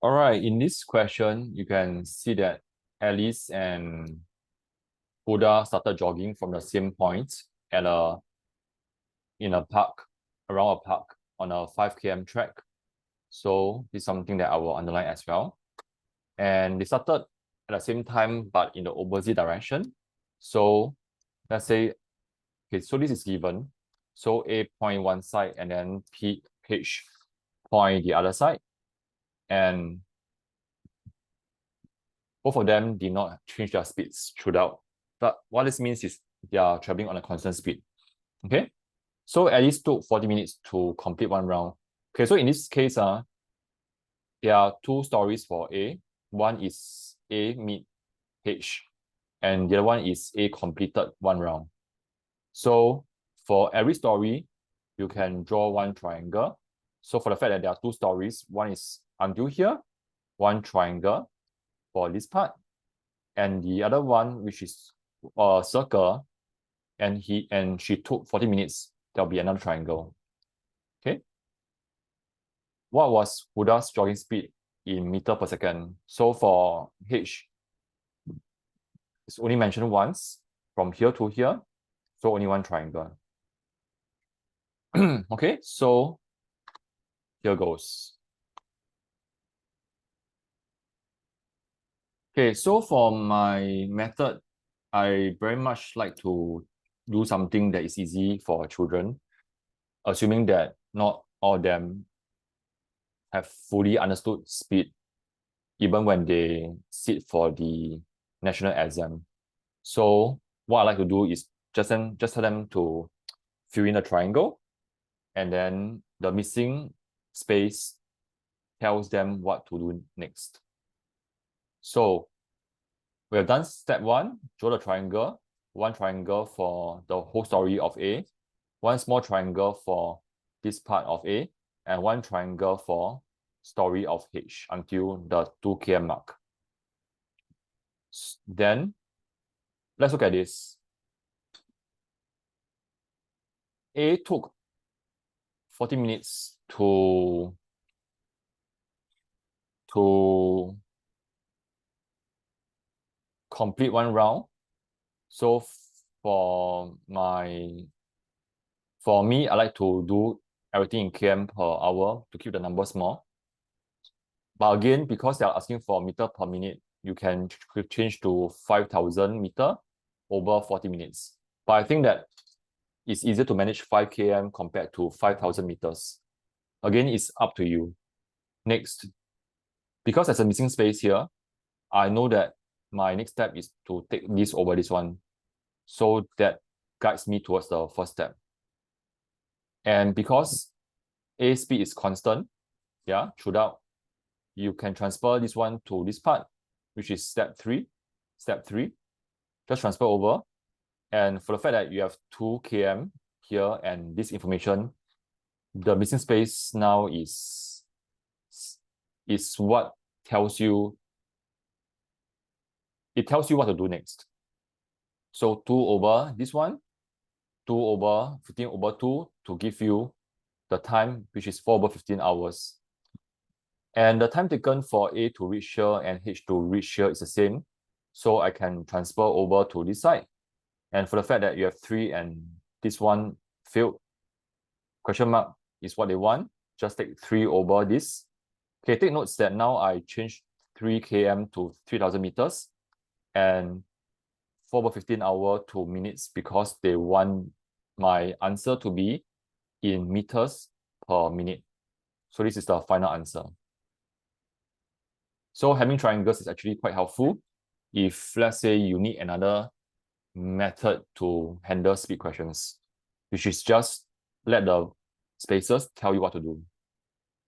All right, in this question, you can see that Alice and Huda started jogging from the same point in a park, around a park on a 5 km track. So this is something that I will underline as well. And they started at the same time, but in the opposite direction. So let's say, okay, so this is given. So A point one side and then H point the other side. And both of them did not change their speeds throughout. But what this means is they are traveling on a constant speed. Okay, so at least took 40 minutes to complete one round. Okay, so in this case, there are two stories for A. One is A meet H, and the other one is A completed one round. So for every story, you can draw one triangle. So for the fact that there are two stories, one is until here, one triangle for this part, and the other one, which is a circle, and she took 40 minutes, there'll be another triangle. Okay. What was Huda's jogging speed in meter per second? So for H, it's only mentioned once, from here to here, so only one triangle. Okay, so here goes. Okay, so for my method, I very much like to do something that is easy for children, assuming that not all of them have fully understood speed, even when they sit for the national exam. So what I like to do is just tell them to fill in a triangle, and then the missing space tells them what to do next. So we have done step one, draw the triangle, one triangle for the whole story of A, one small triangle for this part of A, and one triangle for story of H until the 2 km mark. Then let's look at this. A took 40 minutes to complete one round. So for me, I like to do everything in km per hour to keep the number small. But again, because they are asking for meter per minute, you can change to 5,000 meter over 40 minutes. But I think that it's easier to manage 5 km compared to 5,000 meters. Again, it's up to you. Next, because there's a missing space here, I know that my next step is to take this over this one. So that guides me towards the first step. And because A speed is constant, yeah, throughout, you can transfer this one to this part, which is step three. Step three, just transfer over. And for the fact that you have 2 km here and this information, the missing space now is what tells you, it tells you what to do next. So 2 over this one, 2 over 15 over 2 to give you the time, which is 4 over 15 hours. And the time taken for A to reach here and H to reach here is the same. So I can transfer over to this side. And for the fact that you have 3 and this one failed, question mark is what they want. Just take 3 over this. Okay, take notes that now I changed 3 km to 3,000 meters and 4 over 15 hour to minutes because they want my answer to be in meters per minute. So this is the final answer. So having triangles is actually quite helpful if, let's say, you need another method to handle speed questions, which is just let the spaces tell you what to do.